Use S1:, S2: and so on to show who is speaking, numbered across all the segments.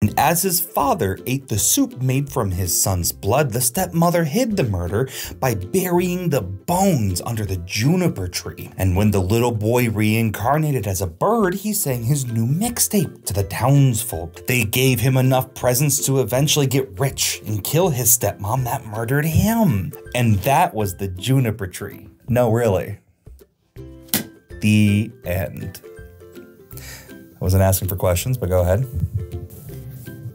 S1: And as his father ate the soup made from his son's blood, the stepmother hid the murder by burying the bones under the juniper tree. And when the little boy reincarnated as a bird, he sang his new mixtape to the townsfolk. They gave him enough presents to eventually get rich and kill his stepmom that murdered him. And that was the juniper tree. No, really. The end. I wasn't asking for questions, but go ahead.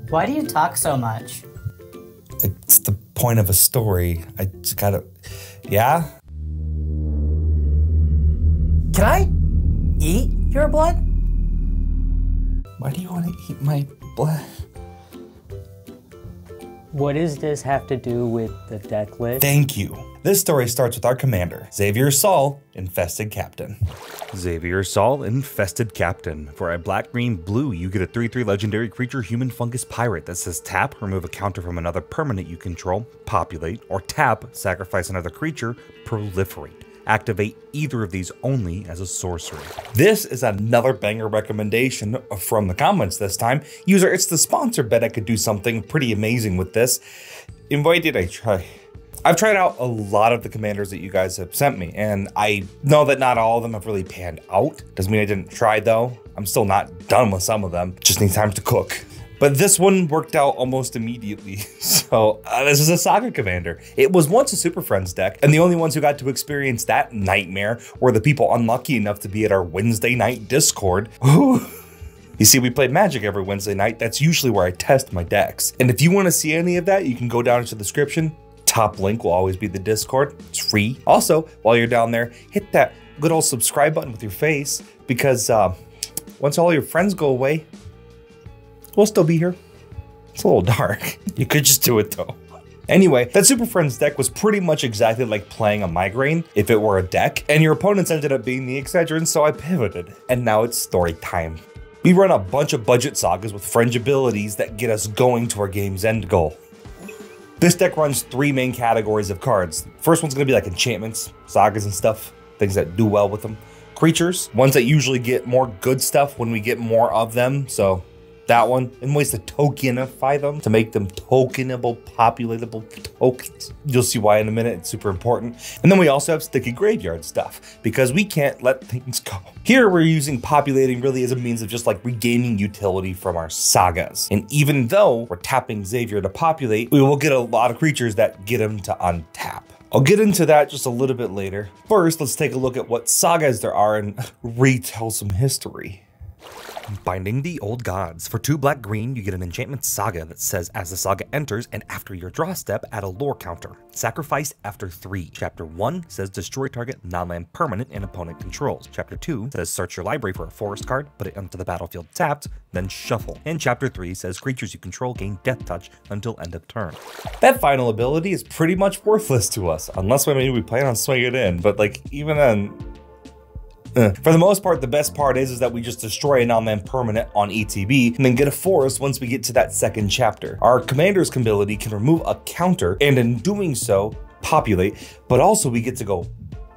S2: Why do you talk so much?
S1: It's the point of a story. I just gotta... Yeah?
S2: Can I eat your blood?
S1: Why do you want to eat my blood?
S3: What does this have to do with the deck list?
S1: Thank you. This story starts with our commander, Xavier Sal, Infested Captain. Xavier Sal, Infested Captain. For a black, green, blue, you get a 3/3 legendary creature, human fungus pirate that says tap, remove a counter from another permanent you control, populate, or tap, sacrifice another creature, proliferate. Activate either of these only as a sorcery. This is another banger recommendation from the comments this time. User, it's the sponsor bet I could do something pretty amazing with this. And why did I try? I've tried out a lot of the commanders that you guys have sent me, and I know that not all of them have really panned out. Doesn't mean I didn't try though. I'm still not done with some of them. Just need time to cook. But this one worked out almost immediately. So this is a Saga commander. It was once a Super Friends deck, and the only ones who got to experience that nightmare were the people unlucky enough to be at our Wednesday night Discord. You see, we play Magic every Wednesday night. That's usually where I test my decks. And if you want to see any of that, you can go down into the description. Top link will always be the Discord. It's free. Also, while you're down there, hit that good old subscribe button with your face, because once all your friends go away, we'll still be here. It's a little dark. You could just do it though. Anyway, that Super Friends deck was pretty much exactly like playing a migraine if it were a deck, and your opponents ended up being the Excedrins, so I pivoted. And now it's story time. We run a bunch of budget sagas with fringe abilities that get us going to our game's end goal. This deck runs 3 main categories of cards. First one's gonna be like enchantments, sagas and stuff, things that do well with them. Creatures, ones that usually get more good stuff when we get more of them, so that one, and ways to tokenify them to make them tokenable, populatable tokens. You'll see why in a minute, it's super important. And then we also have sticky graveyard stuff, because we can't let things go. Here we're using populating really as a means of just like regaining utility from our sagas. And even though we're tapping Xavier to populate, we will get a lot of creatures that get him to untap. I'll get into that just a little bit later. First, let's take a look at what sagas there are and retell some history. Binding the Old Gods. For 2 black green, you get an enchantment saga that says as the saga enters and after your draw step, add a lore counter. Sacrifice after 3. Chapter 1 says destroy target non-land permanent and opponent controls. Chapter 2 says search your library for a forest card, put it onto the battlefield tapped, then shuffle. And Chapter 3 says creatures you control gain death touch until end of turn. That final ability is pretty much worthless to us, unless maybe we plan on swinging it in, but like even then, for the most part, the best part is that we just destroy a non-land permanent on ETB and then get a forest once we get to that second chapter. Our commander's ability can remove a counter and in doing so, populate, but also we get to go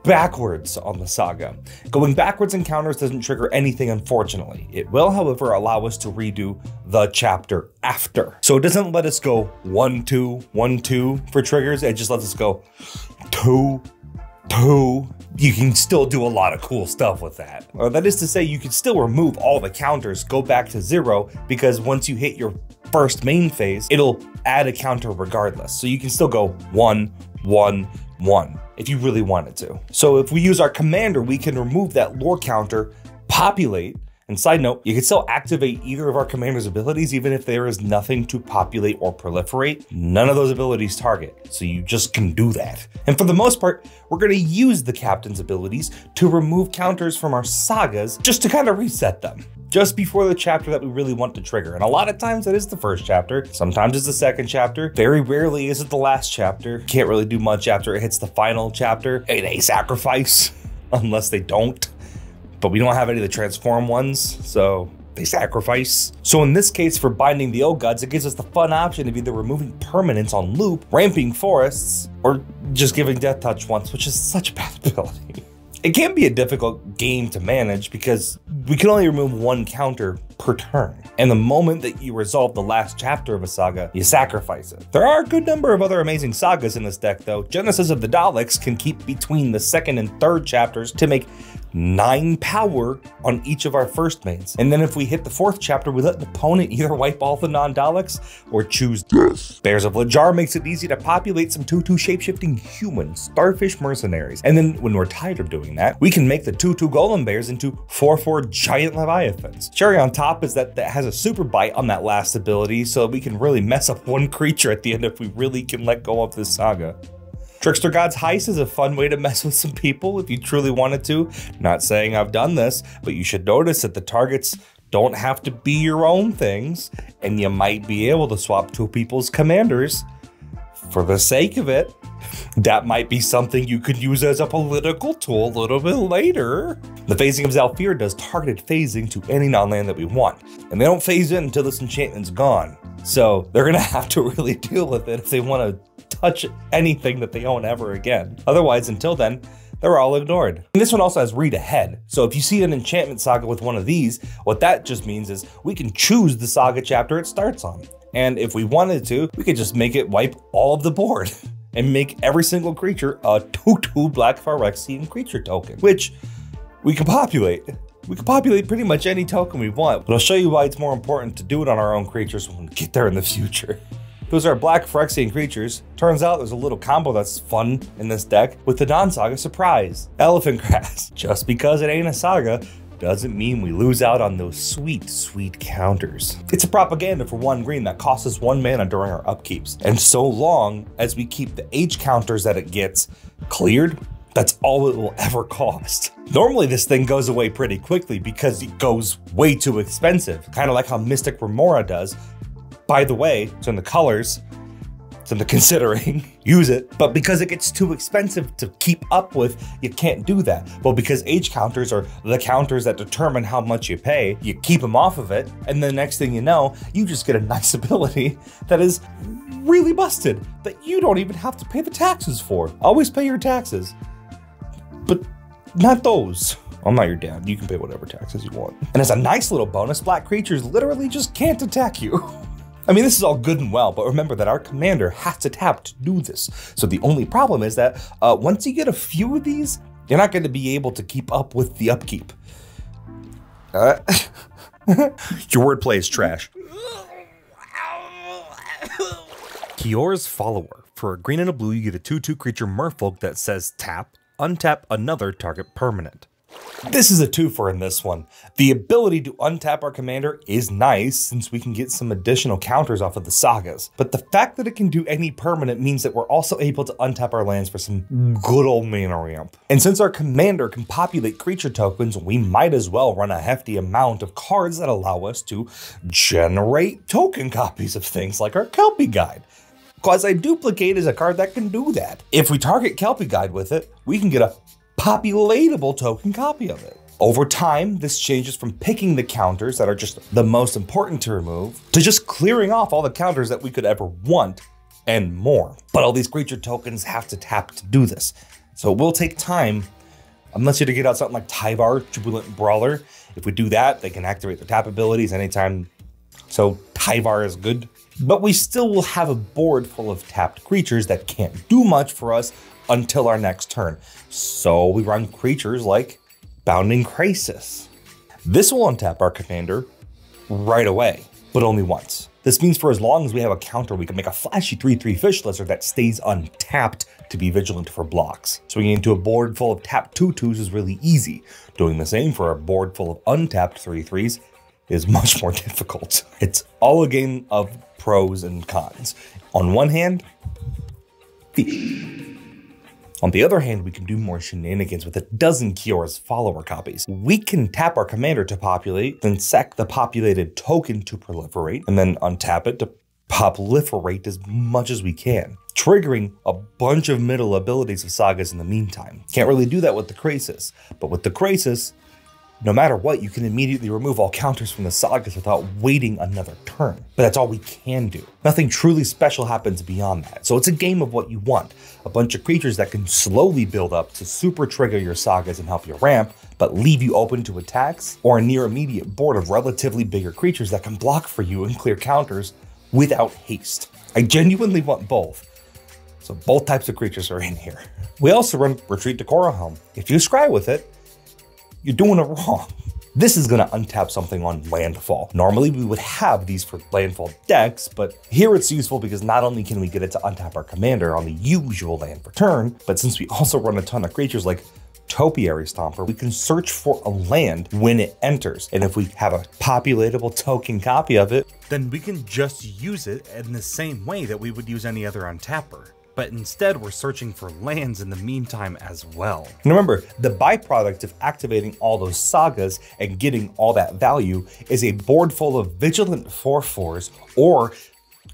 S1: backwards on the saga. Going backwards in counters doesn't trigger anything, unfortunately. It will, however, allow us to redo the chapter after. So it doesn't let us go 1-2, 1-2 for triggers. It just lets us go 2-2. You can still do a lot of cool stuff with that. Or that is to say, you can still remove all the counters, go back to 0, because once you hit your first main phase, it'll add a counter regardless. So you can still go 1, 1, 1 if you really wanted to. So if we use our commander, we can remove that lore counter, populate, and side note, you can still activate either of our commander's abilities even if there is nothing to populate or proliferate. None of those abilities target, so you just can do that. And for the most part, we're gonna use the captain's abilities to remove counters from our sagas just to kind of reset them. Just before the chapter that we really want to trigger. And a lot of times that is the first chapter. Sometimes it's the second chapter. Very rarely is it the last chapter. Can't really do much after it hits the final chapter. Hey, they sacrifice, unless they don't. But we don't have any of the transform ones, so they sacrifice. So in this case, for Binding the Old Gods, it gives us the fun option of either removing permanents on loop, ramping forests, or just giving death touch once, which is such a bad ability. It can be a difficult game to manage because we can only remove 1 counter per turn. And the moment that you resolve the last chapter of a saga, you sacrifice it. There are a good number of other amazing sagas in this deck though. Genesis of the Daleks can keep between the second and third chapters to make 9 power on each of our first mains. And then if we hit the 4th chapter, we let the opponent either wipe all the non-Daleks or choose death. Bears of Lajar makes it easy to populate some 2/2 shapeshifting humans, starfish mercenaries. And then when we're tired of doing that, we can make the 2/2 golem bears into 4/4 giant leviathans. Cherry on top is that that has a super bite on that last ability, so we can really mess up one creature at the end if we really can let go of this saga. Trickster God's Heist is a fun way to mess with some people if you truly wanted to. Not saying I've done this, but you should notice that the targets don't have to be your own things, and you might be able to swap 2 people's commanders for the sake of it. That might be something you could use as a political tool a little bit later. The phasing of Zhalfir does targeted phasing to any non-land that we want, and they don't phase in until this enchantment's gone. So they're gonna have to really deal with it if they want to touch anything that they own ever again. Otherwise, until then, they're all ignored. And this one also has read ahead. So if you see an enchantment saga with one of these, what that just means is we can choose the saga chapter it starts on. And if we wanted to, we could just make it wipe all of the board and make every single creature a 2/2 Black Phyrexian creature token, which we can populate. We can populate pretty much any token we want, but I'll show you why it's more important to do it on our own creatures when we get there in the future. Those are Black Phyrexian creatures. Turns out there's a little combo that's fun in this deck with the non-saga surprise, Elephant Grass. Just because it ain't a saga doesn't mean we lose out on those sweet, sweet counters. It's a propaganda for 1 green that costs us 1 mana during our upkeeps. And so long as we keep the H counters that it gets cleared, that's all it will ever cost. Normally this thing goes away pretty quickly because it goes way too expensive, kind of like how Mystic Remora does. By the way, it's in the colors, it's in the considering, use it, but because it gets too expensive to keep up with, you can't do that. Well, because H counters are the counters that determine how much you pay, you keep them off of it, and the next thing you know, you just get a nice ability that is really busted, that you don't even have to pay the taxes for. Always pay your taxes, but not those. I'm not your dad, you can pay whatever taxes you want. And as a nice little bonus, black creatures literally just can't attack you. I mean, this is all good and well, but remember that our commander has to tap to do this. So the only problem is that once you get a few of these, you're not going to be able to keep up with the upkeep. Your wordplay is trash. Kior's Follower. For a green and a blue, you get a 2/2 creature merfolk that says tap, untap another target permanent. This is a twofer in this one. The ability to untap our commander is nice since we can get some additional counters off of the sagas, but the fact that it can do any permanent means that we're also able to untap our lands for some good old mana ramp. And since our commander can populate creature tokens, we might as well run a hefty amount of cards that allow us to generate token copies of things like our Kelpie Guide. Quasi-Duplicate is a card that can do that. If we target Kelpie Guide with it, we can get a populatable token copy of it. Over time, this changes from picking the counters that are just the most important to remove to just clearing off all the counters that we could ever want and more. But all these creature tokens have to tap to do this. So it will take time, unless you to get out something like Tyvar, Jubilant Brawler. If we do that, they can activate their tap abilities anytime. So Tyvar is good. But we still will have a board full of tapped creatures that can't do much for us until our next turn. So we run creatures like Bounding Crisis. This will untap our commander right away, but only once. This means for as long as we have a counter, we can make a flashy 3/3 Fish Lizard that stays untapped to be vigilant for blocks. Swinging into a board full of tapped 2/2s is really easy. Doing the same for a board full of untapped 3/3s is much more difficult. It's all a game of pros and cons. On one hand, fish. On the other hand, we can do more shenanigans with a dozen Kior's Follower copies. We can tap our commander to populate, then sack the populated token to proliferate, and then untap it to proliferate as much as we can, triggering a bunch of middle abilities of sagas in the meantime. Can't really do that with the Crisis, but with the Crisis, no matter what, you can immediately remove all counters from the sagas without waiting another turn. But that's all we can do. Nothing truly special happens beyond that. So it's a game of what you want. A bunch of creatures that can slowly build up to super trigger your sagas and help you ramp, but leave you open to attacks, or a near immediate board of relatively bigger creatures that can block for you and clear counters without haste. I genuinely want both. So both types of creatures are in here. We also run Retreat to Corahelm. If you scry with it, you're doing it wrong. This is gonna untap something on landfall. Normally we would have these for landfall decks, but here it's useful because not only can we get it to untap our commander on the usual land for turn, but since we also run a ton of creatures like Topiary Stomper, we can search for a land when it enters. And if we have a populatable token copy of it, then we can just use it in the same way that we would use any other untapper. But instead we're searching for lands in the meantime as well. And remember, the byproduct of activating all those sagas and getting all that value is a board full of vigilant 4/4s or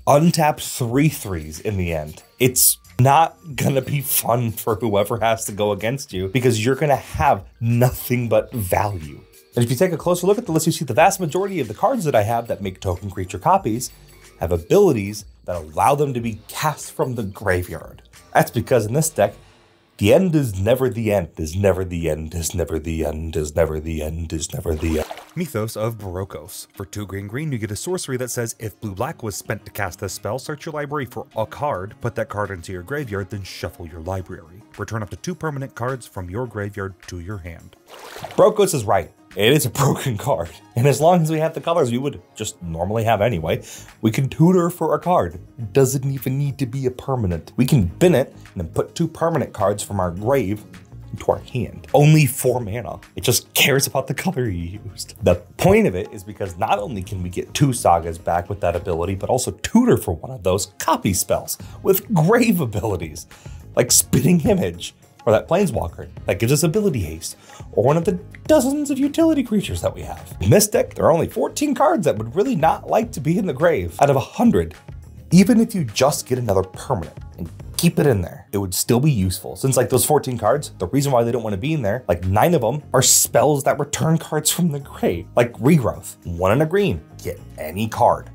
S1: untapped 3/3s in the end. It's not gonna be fun for whoever has to go against you because you're gonna have nothing but value. And if you take a closer look at the list, you see the vast majority of the cards that I have that make token creature copies have abilities that allow them to be cast from the graveyard. That's because in this deck, the end is never the end, is never the end, is never the end, is never the end, is never the end. Mythos of Barokos. For 2 green, you get a sorcery that says if blue-black was spent to cast this spell, search your library for a card, put that card into your graveyard, then shuffle your library. Return up to 2 permanent cards from your graveyard to your hand. Barokos is right. It is a broken card, and as long as we have the colors we would just normally have anyway, we can tutor for a card. It doesn't even need to be a permanent. We can bin it and then put 2 permanent cards from our grave into our hand. Only 4 mana. It just cares about the color you used. The point of it is because not only can we get 2 sagas back with that ability, but also tutor for one of those copy spells with grave abilities, like Spitting Image, or that Planeswalker that gives us ability haste, or one of the dozens of utility creatures that we have. In this deck, there are only 14 cards that would really not like to be in the grave out of 100. Even if you just get another permanent and keep it in there, it would still be useful. Since like those 14 cards, the reason why they don't want to be in there, like 9 of them are spells that return cards from the grave, like Regrowth. 1 and a green, get any card.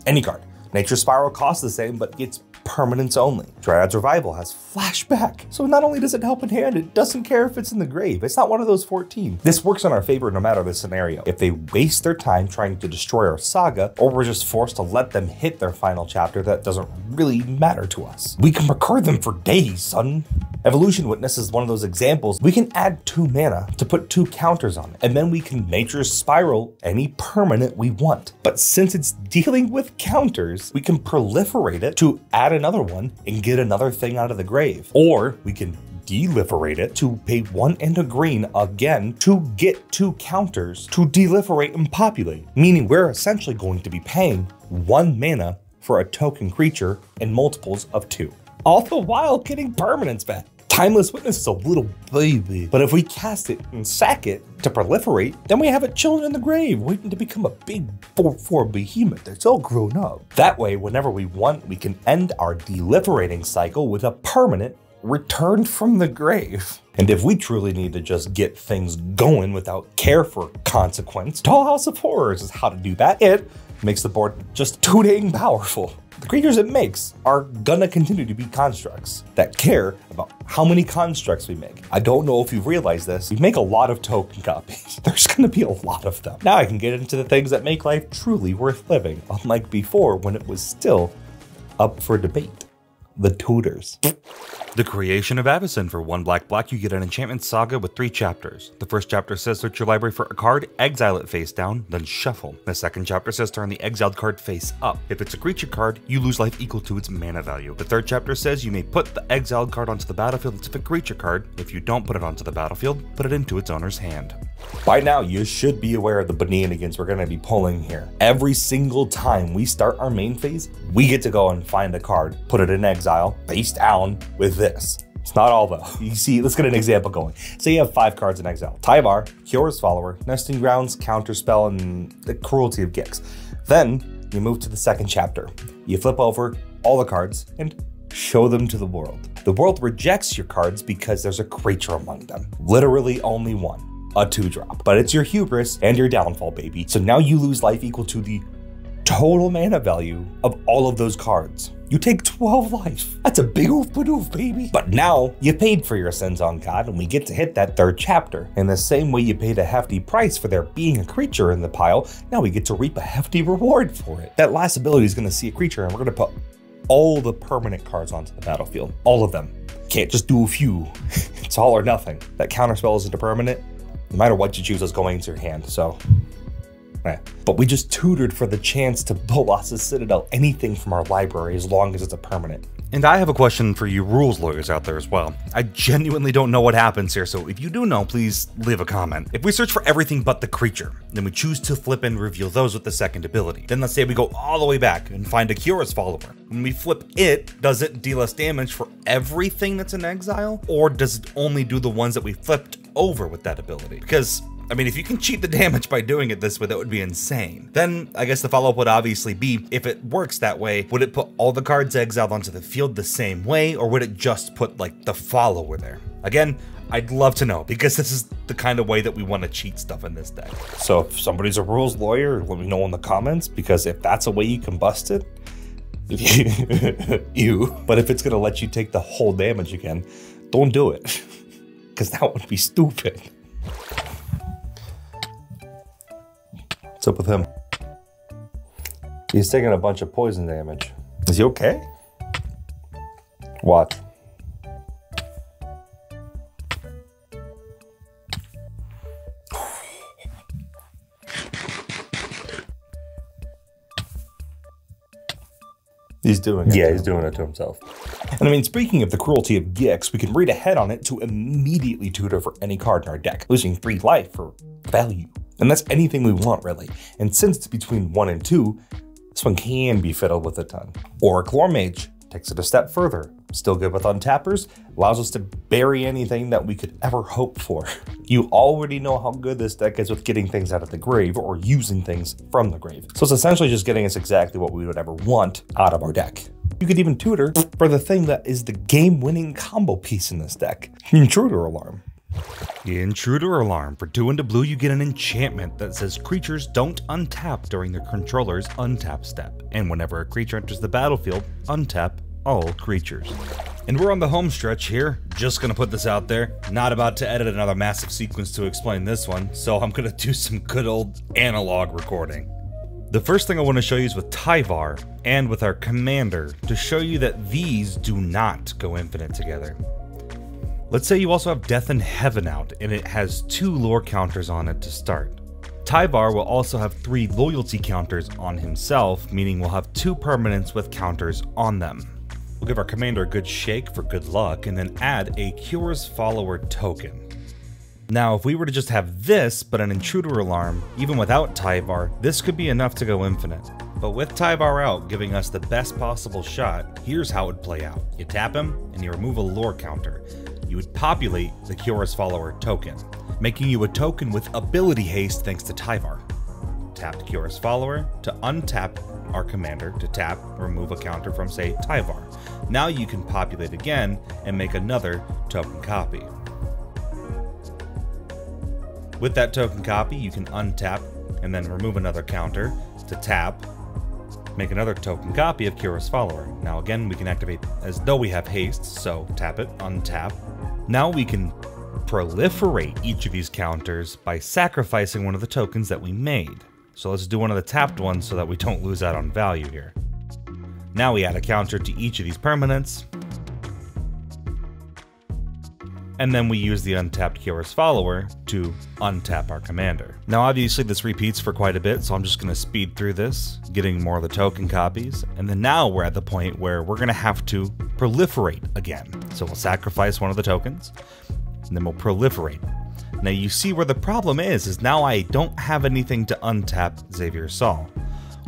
S1: Any card. Nature Spiral costs the same, but it's permanents only. Dryad's Revival has flashback, so not only does it help in hand, it doesn't care if it's in the grave. It's not one of those 14. This works in our favor no matter the scenario. If they waste their time trying to destroy our saga, or we're just forced to let them hit their final chapter, that doesn't really matter to us. We can record them for days, son. Evolution Witness is one of those examples. We can add 2 mana to put 2 counters on it, and then we can Nature Spiral any permanent we want. But since it's dealing with counters, we can proliferate it to add another one and get another thing out of the grave. Or we can deliberate it to pay 1 and a green again to get 2 counters to deliberate and populate, meaning we're essentially going to be paying 1 mana for a token creature in multiples of 2. All the while getting permanents back. Timeless Witness is a little baby, but if we cast it and sack it to proliferate, then we have it chilling in the grave, waiting to become a big 4/4 behemoth that's all grown up. That way, whenever we want, we can end our deliberating cycle with a permanent returned from the grave. And if we truly need to just get things going without care for consequence, Dollhouse of Horrors is how to do that. It makes the board just too dang powerful. The creatures it makes are gonna continue to be constructs that care about how many constructs we make. I don't know if you've realized this, we make a lot of token copies. There's gonna be a lot of them. Now I can get into the things that make life truly worth living, unlike before when it was still up for debate. The tutors. The Creation of Avacyn. For 1 black, you get an enchantment saga with 3 chapters. The first chapter says search your library for a card, exile it face down, then shuffle. The second chapter says turn the exiled card face up. If it's a creature card, you lose life equal to its mana value. The third chapter says you may put the exiled card onto the battlefield as if a creature card. If you don't put it onto the battlefield, put it into its owner's hand. By now, you should be aware of the shenanigans we're going to be pulling here. Every single time we start our main phase, we get to go and find a card, put it in exile, face down with this. It's not all though. You see, let's get an example going. Say you have 5 cards in exile. Tyvar, Cura's Follower, Nesting Grounds, Counterspell, and the Cruelty of Gix. Then you move to the second chapter. You flip over all the cards and show them to the world. The world rejects your cards because there's a creature among them. Literally only one. a 2-drop. But it's your hubris and your downfall, baby. So now you lose life equal to the total mana value of all of those cards. You take 12 life. That's a big oof, baby. But now you paid for your sins on God, and we get to hit that 3rd chapter. In the same way you paid a hefty price for there being a creature in the pile, now we get to reap a hefty reward for it. That last ability is gonna see a creature, and we're gonna put all the permanent cards onto the battlefield. All of them. Can't just do a few. It's all or nothing. That counterspell isn't a permanent. No matter what you choose is going into your hand, so. But we just tutored for the chance to Bolas's Citadel anything from our library as long as it's a permanent.
S4: And I have a question for you rules lawyers out there as well. I genuinely don't know what happens here, so if you do know, please leave a comment. If we search for everything but the creature, then we choose to flip and reveal those with the 2nd ability. Then let's say we go all the way back and find a Cura's follower. When we flip it, does it deal us damage for everything that's in exile? Or does it only do the ones that we flipped over with that ability? Because I mean, if you can cheat the damage by doing it this way, that would be insane. Then, I guess the follow-up would obviously be, if it works that way, would it put all the cards exiled onto the field the same way, or would it just put, like, the follower there? Again, I'd love to know, because this is the kind of way that we want to cheat stuff in this deck.
S1: So if somebody's a rules lawyer, let me know in the comments, because if that's a way you can bust it, But if it's gonna let you take the whole damage again, don't do it, because that would be stupid. What's up with him? He's taking a bunch of poison damage. Is he okay? Watch. He's doing it. Yeah, he's doing it to himself. And I mean, speaking of the cruelty of Gix, we can read ahead on it to immediately tutor for any card in our deck, losing 3 life for value. And that's anything we want, really. And since it's between 1 and 2, this one can be fiddled with a ton. Or Lore Mage takes it a step further. Still good with untappers, allows us to bury anything that we could ever hope for. You already know how good this deck is with getting things out of the grave or using things from the grave. So it's essentially just getting us exactly what we would ever want out of our deck. You could even tutor for the thing that is the game-winning combo piece in this deck, Intruder Alarm.
S4: Intruder Alarm. For 2 into blue, you get an enchantment that says creatures don't untap during their controller's untap step. And whenever a creature enters the battlefield, untap all creatures. And we're on the home stretch here. Just gonna put this out there. Not about to edit another massive sequence to explain this one, so I'm gonna do some good old analog recording. The first thing I want to show you is with Tyvar and with our commander to show you that these do not go infinite together. Let's say you also have Death in Heaven out and it has 2 lore counters on it to start. Tyvar will also have 3 loyalty counters on himself, meaning we'll have 2 permanents with counters on them. We'll give our commander a good shake for good luck and then add a Cura's Follower token. Now, if we were to just have this, but an Intruder Alarm, even without Tyvar, this could be enough to go infinite. But with Tyvar out, giving us the best possible shot, here's how it would play out. You tap him, and you remove a lore counter. You would populate the Cura's Follower token, making you a token with ability haste thanks to Tyvar. Tap Cura's Follower to untap our commander to tap, remove a counter from, say, Tyvar. Now you can populate again and make another token copy. With that token copy, you can untap and then remove another counter to tap, make another token copy of Cura's Follower. Now again, we can activate as though we have haste, so tap it, untap. Now we can proliferate each of these counters by sacrificing one of the tokens that we made. So let's do one of the tapped ones so that we don't lose out on value here. Now we add a counter to each of these permanents. And then we use the untapped Cura's Follower to untap our commander. Now obviously this repeats for quite a bit, so I'm just going to speed through this, getting more of the token copies, and then now we're at the point where we're going to have to proliferate again. So we'll sacrifice one of the tokens, and then we'll proliferate. Now you see where the problem is now I don't have anything to untap Xavier Sal.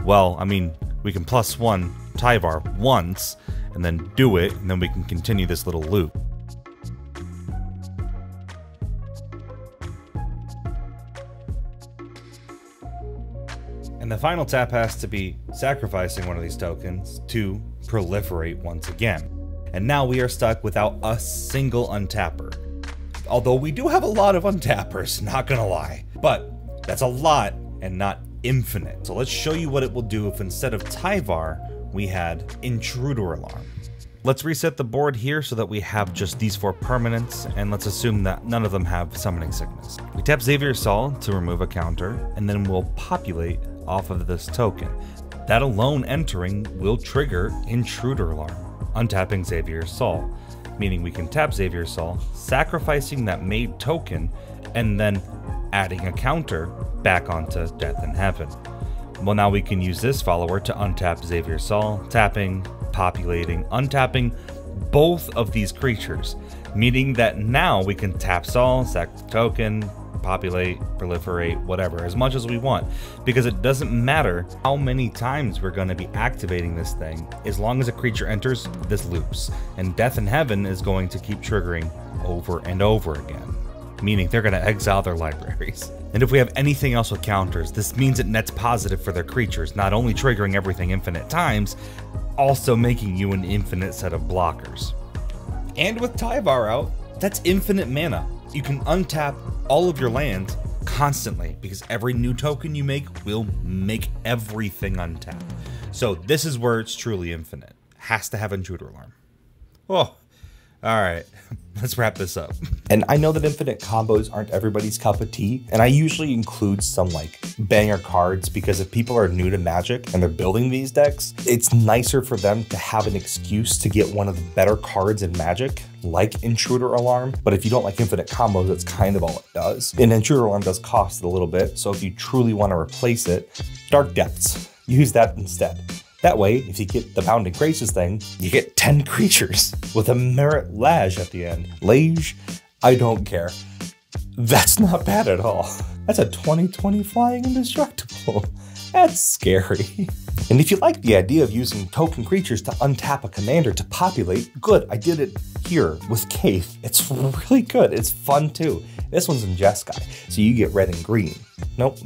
S4: Well, I mean, we can +1 Tyvar once, and then do it, and then we can continue this little loop. And the final tap has to be sacrificing one of these tokens to proliferate once again. And now we are stuck without a single untapper.
S1: although we do have a lot of untappers, not gonna lie. But that's a lot and not infinite. So let's show you what it will do if instead of Tyvar, we had Intruder Alarm. Let's reset the board here so that we have just these 4 permanents, and let's assume that none of them have Summoning Sickness. We tap Xavier Sal to remove a counter, and then we'll populate off of this token. That alone entering will trigger Intruder Alarm, untapping Xavier Sal, meaning we can tap Xavier Sal, sacrificing that made token, and then adding a counter back onto Death in Heaven. Well, now we can use this follower to untap Xavier Sal, tapping, populating, untapping both of these creatures, meaning that now we can tap Sal, sack the token, populate, proliferate, whatever, as much as we want, because it doesn't matter how many times we're going to be activating this thing. As long as a creature enters, this loops, and Death in Heaven is going to keep triggering over and over again, meaning they're going to exile their libraries. And if we have anything else with counters, this means it nets positive for their creatures, not only triggering everything infinite times, also making you an infinite set of blockers. And with Tyvar out, that's infinite mana. You can untap all of your lands constantly, because every new token you make will make everything untap. So this is where it's truly infinite. Has to have Intruder Alarm. Oh, all right, let's wrap this up.
S5: And I know that infinite combos aren't everybody's cup of tea, and I usually include some like banger cards because if people are new to Magic and they're building these decks, it's nicer for them to have an excuse to get one of the better cards in Magic, like Intruder Alarm. But if you don't like infinite combos, that's kind of all it does. And Intruder Alarm does cost a little bit, so if you truly want to replace it, Dark Depths, use that instead. That way, if you get the Bounding Graces thing, you get 10 creatures with a Merit Lage at the end. Lage, I don't care. That's not bad at all. That's a 20/20 flying indestructible. That's scary. And if you like the idea of using token creatures to untap a commander to populate, good, I did it here with Kaith. It's really good, it's fun too. This one's in Jeskai, so you get red and green. Nope.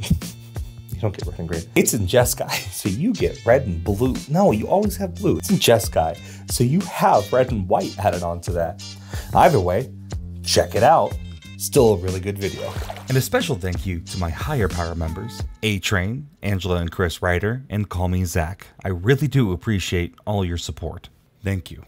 S5: You don't get red and green. It's in Jeskai, so you get red and blue. No, you always have blue. It's in Jeskai, so you have red and white added onto that. Either way, check it out. Still a really good video.
S1: And a special thank you to my higher power members, A-Train, Angela and Chris Ryder, and Call Me Zach. I really do appreciate all your support. Thank you.